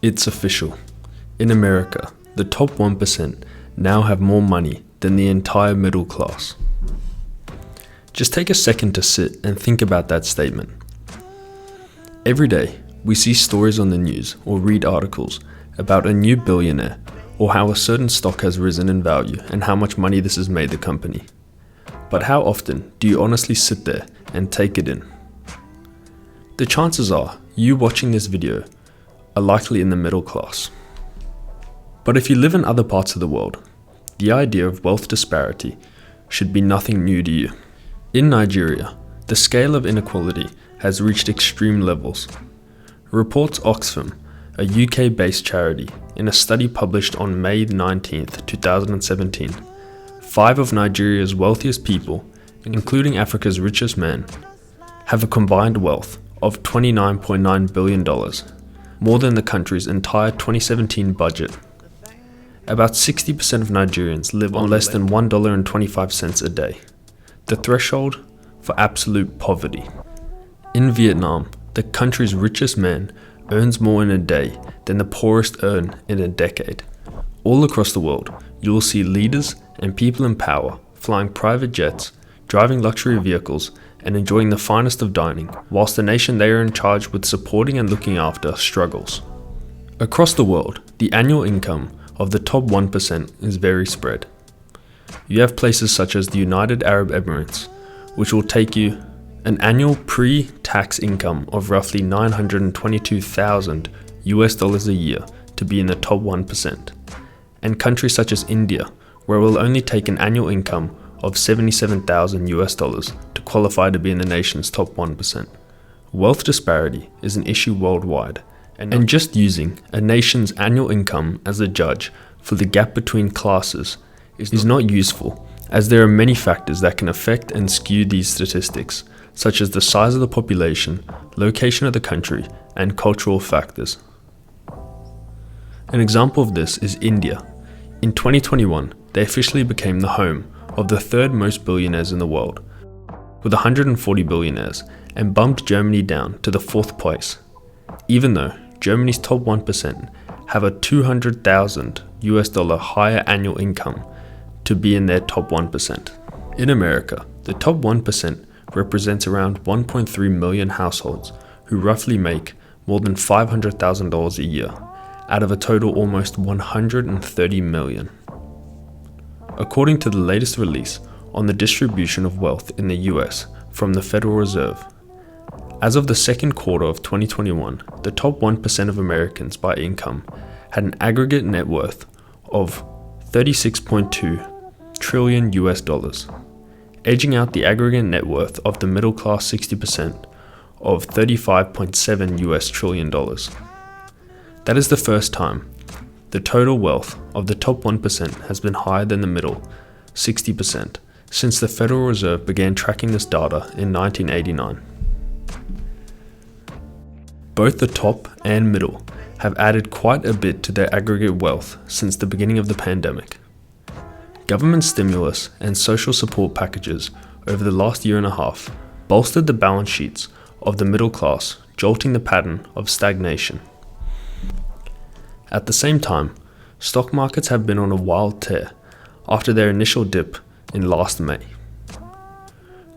It's official. In America, the top 1% now have more money than the entire middle class. Just take a second to sit and think about that statement. Every day, we see stories on the news or read articles about a new billionaire or how a certain stock has risen in value and how much money this has made the company. But how often do you honestly sit there and take it in? The chances are you watching this video are likely in the middle class. But if you live in other parts of the world, the idea of wealth disparity should be nothing new to you. In Nigeria, the scale of inequality has reached extreme levels. Reports Oxfam, a UK-based charity, in a study published on May 19, 2017, 5 of Nigeria's wealthiest people, including Africa's richest men, have a combined wealth of $29.9 billion, more than the country's entire 2017 budget. About 60% of Nigerians live on less than $1.25 a day, the threshold for absolute poverty. In Vietnam, the country's richest man earns more in a day than the poorest earn in a decade. All across the world, you will see leaders and people in power flying private jets, driving luxury vehicles, and enjoying the finest of dining, whilst the nation they are in charge with supporting and looking after struggles. Across the world, the annual income of the top 1% is very spread. You have places such as the United Arab Emirates, which will take you an annual pre-tax income of roughly $922,000 a year to be in the top 1%, and countries such as India, where it will only take an annual income of $77,000 to qualify to be in the nation's top 1%. Wealth disparity is an issue worldwide, and just using a nation's annual income as a judge for the gap between classes is not useful, as there are many factors that can affect and skew these statistics, such as the size of the population, location of the country, and cultural factors. An example of this is India. In 2021, they officially became the home of the third most billionaires in the world, with 140 billionaires, and bumped Germany down to the 4th place, even though Germany's top 1% have a $200,000 higher annual income to be in their top 1%. In America, the top 1% represents around 1.3 million households who roughly make more than $500,000 a year, out of a total almost 130 million. According to the latest release on the distribution of wealth in the US from the Federal Reserve, as of the second quarter of 2021, the top 1% of Americans by income had an aggregate net worth of $36.2 trillion, edging out the aggregate net worth of the middle class 60% of $35.7 trillion. That is the first time the total wealth of the top 1% has been higher than the middle 60% since the Federal Reserve began tracking this data in 1989. Both the top and middle have added quite a bit to their aggregate wealth since the beginning of the pandemic. Government stimulus and social support packages over the last year and a half bolstered the balance sheets of the middle class, jolting the pattern of stagnation. At the same time, stock markets have been on a wild tear after their initial dip in last May.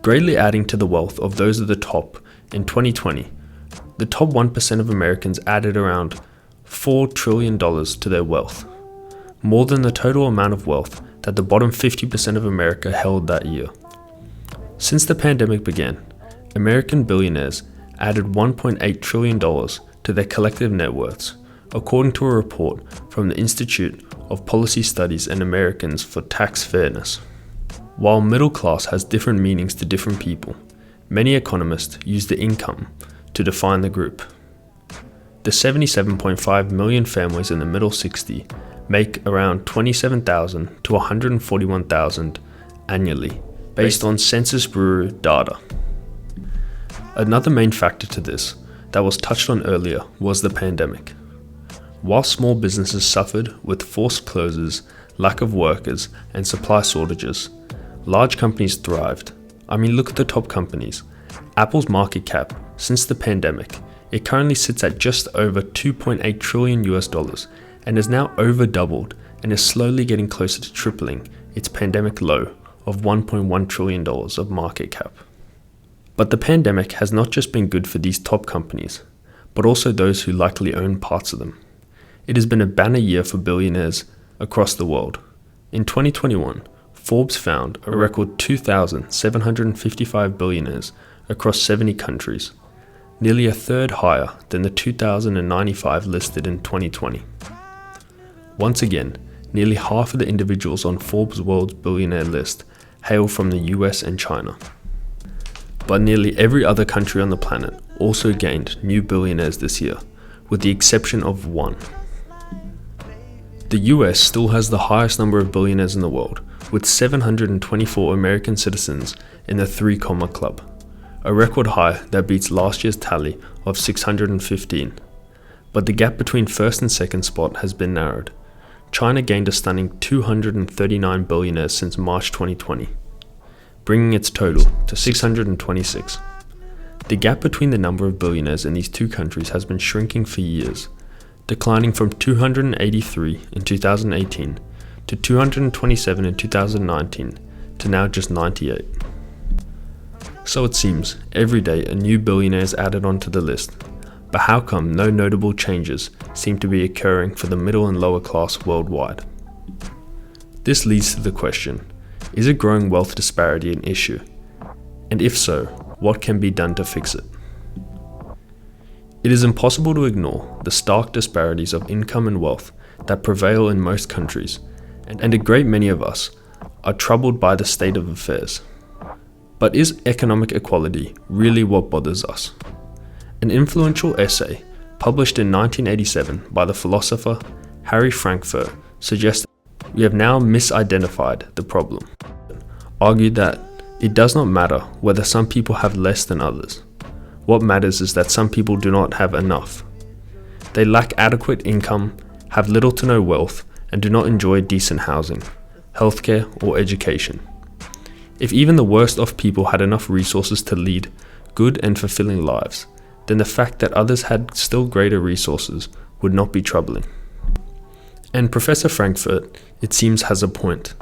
Greatly adding to the wealth of those at the top, in 2020, the top 1% of Americans added around $4 trillion to their wealth, more than the total amount of wealth that the bottom 50% of America held that year. Since the pandemic began, American billionaires added $1.8 trillion to their collective net worths, according to a report from the Institute of Policy Studies and Americans for Tax Fairness. While middle class has different meanings to different people, many economists use the income to define the group. The 77.5 million families in the middle 60 make around $27,000 to $141,000 annually, based on Census Bureau data. Another main factor to this that was touched on earlier was the pandemic. While small businesses suffered with forced closures, lack of workers, and supply shortages, large companies thrived. I mean, look at the top companies. Apple's market cap since the pandemic It currently sits at just over 2.8 trillion US dollars and is now over doubled and is slowly getting closer to tripling its pandemic low of $1.1 trillion of market cap. But the pandemic has not just been good for these top companies, but also those who likely own parts of them. It has been a banner year for billionaires across the world. In 2021, Forbes found a record 2,755 billionaires across 70 countries, nearly a third higher than the 2,095 listed in 2020. Once again, nearly half of the individuals on Forbes' World's Billionaire list hail from the US and China. But nearly every other country on the planet also gained new billionaires this year, with the exception of one. The US still has the highest number of billionaires in the world, with 724 American citizens in the 3 Club, a record high that beats last year's tally of 615. But the gap between first and second spot has been narrowed. China gained a stunning 239 billionaires since March 2020, bringing its total to 626. The gap between the number of billionaires in these two countries has been shrinking for years, declining from 283 in 2018 to 227 in 2019 to now just 98. So it seems every day a new billionaire is added onto the list, but how come no notable changes seem to be occurring for the middle and lower class worldwide? This leads to the question, is a growing wealth disparity an issue? And if so, what can be done to fix it? It is impossible to ignore the stark disparities of income and wealth that prevail in most countries, and a great many of us are troubled by the state of affairs. But is economic equality really what bothers us? An influential essay published in 1987 by the philosopher Harry Frankfurt suggests we have now misidentified the problem, argued that it does not matter whether some people have less than others. What matters is that some people do not have enough. They lack adequate income, have little to no wealth, and do not enjoy decent housing, healthcare, or education. If even the worst off people had enough resources to lead good and fulfilling lives, then the fact that others had still greater resources would not be troubling. And Professor Frankfurt, it seems, has a point.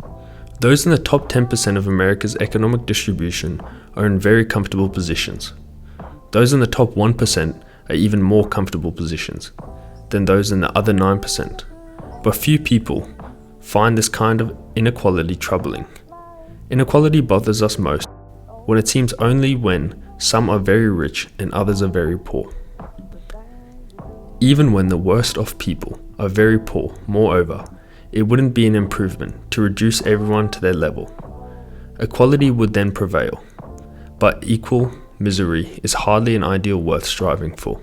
Those in the top 10% of America's economic distribution are in very comfortable positions. Those in the top 1% are even more comfortable positions than those in the other 9%. But few people find this kind of inequality troubling. Inequality bothers us most when it seems only when some are very rich and others are very poor. Even when the worst off people are very poor, moreover, it wouldn't be an improvement to reduce everyone to their level. Equality would then prevail, but equal misery is hardly an ideal worth striving for.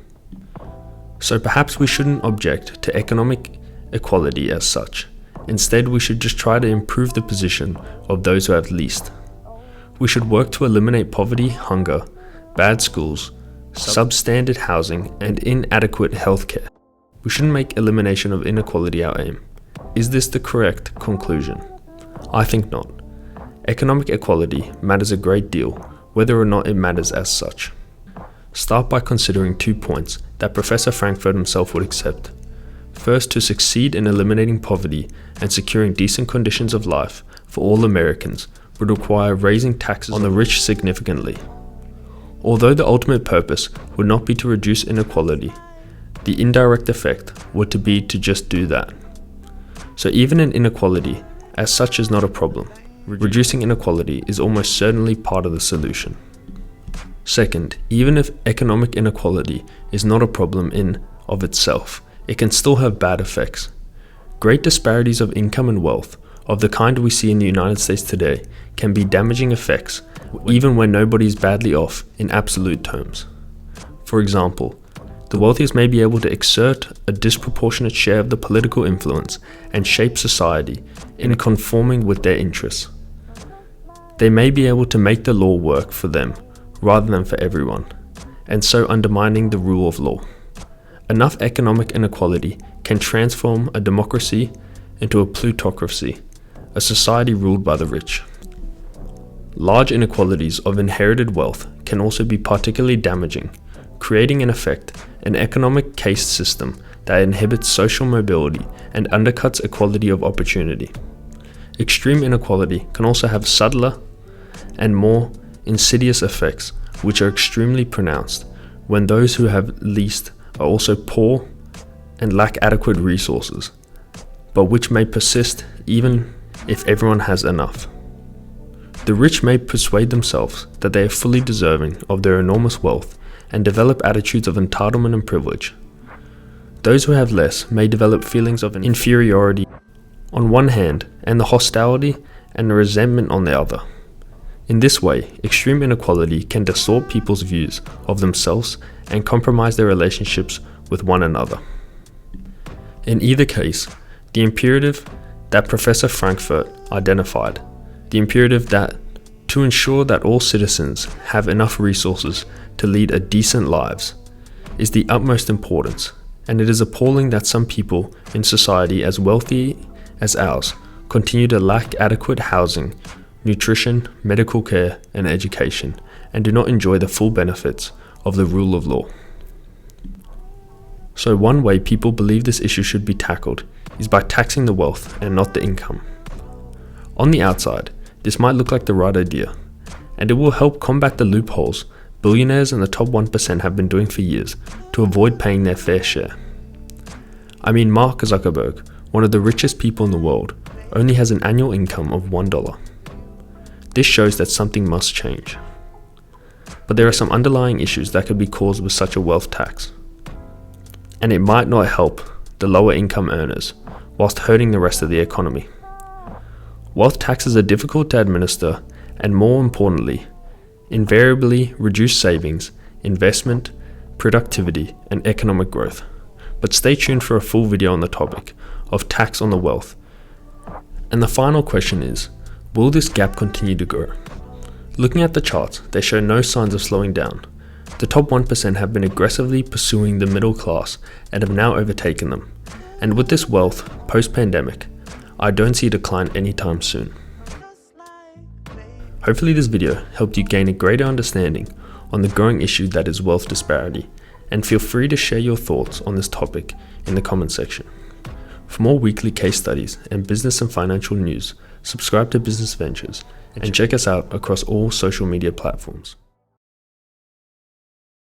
So perhaps we shouldn't object to economic equality as such. Instead, we should just try to improve the position of those who have least. We should work to eliminate poverty, hunger, bad schools, substandard housing, and inadequate healthcare. We shouldn't make elimination of inequality our aim. Is this the correct conclusion? I think not. Economic equality matters a great deal, whether or not it matters as such. Start by considering 2 points that Professor Frankfurt himself would accept. First, to succeed in eliminating poverty and securing decent conditions of life for all Americans would require raising taxes on the rich significantly. Although the ultimate purpose would not be to reduce inequality, the indirect effect would be to just do that. So even an inequality as such is not a problem. Reducing inequality is almost certainly part of the solution. Second, even if economic inequality is not a problem in of itself, it can still have bad effects. Great disparities of income and wealth, of the kind we see in the United States today, can be damaging effects, even when nobody is badly off in absolute terms. For example, the wealthiest may be able to exert a disproportionate share of the political influence and shape society in conforming with their interests. They may be able to make the law work for them rather than for everyone, and so undermining the rule of law. Enough economic inequality can transform a democracy into a plutocracy, a society ruled by the rich. Large inequalities of inherited wealth can also be particularly damaging, creating in effect an economic caste system that inhibits social mobility and undercuts equality of opportunity. Extreme inequality can also have subtler and more insidious effects, which are extremely pronounced when those who have least are also poor and lack adequate resources, but which may persist even if everyone has enough. The rich may persuade themselves that they are fully deserving of their enormous wealth and develop attitudes of entitlement and privilege. Those who have less may develop feelings of inferiority on one hand and the hostility and the resentment on the other. In this way, extreme inequality can distort people's views of themselves and compromise their relationships with one another. In either case, the imperative that Professor Frankfurt identified, the imperative that to ensure that all citizens have enough resources to lead a decent lives, is the utmost importance, and it is appalling that some people in society as wealthy as ours continue to lack adequate housing, nutrition, medical care, and education, and do not enjoy the full benefits of the rule of law. So one way people believe this issue should be tackled is by taxing the wealth and not the income. On the outside, this might look like the right idea, and it will help combat the loopholes billionaires and the top 1% have been doing for years to avoid paying their fair share. I mean, Mark Zuckerberg, one of the richest people in the world, only has an annual income of $1. This shows that something must change. But there are some underlying issues that could be caused with such a wealth tax, and it might not help the lower income earners whilst hurting the rest of the economy. Wealth taxes are difficult to administer and, more importantly, invariably reduce savings, investment, productivity, and economic growth. But stay tuned for a full video on the topic of tax on the wealth. And the final question is, will this gap continue to grow? Looking at the charts, they show no signs of slowing down. The top 1% have been aggressively pursuing the middle class and have now overtaken them. And with this wealth, post-pandemic, I don't see a decline anytime soon. Hopefully this video helped you gain a greater understanding on the growing issue that is wealth disparity, and feel free to share your thoughts on this topic in the comment section. For more weekly case studies and business and financial news, subscribe to Business Ventures and check us out across all social media platforms.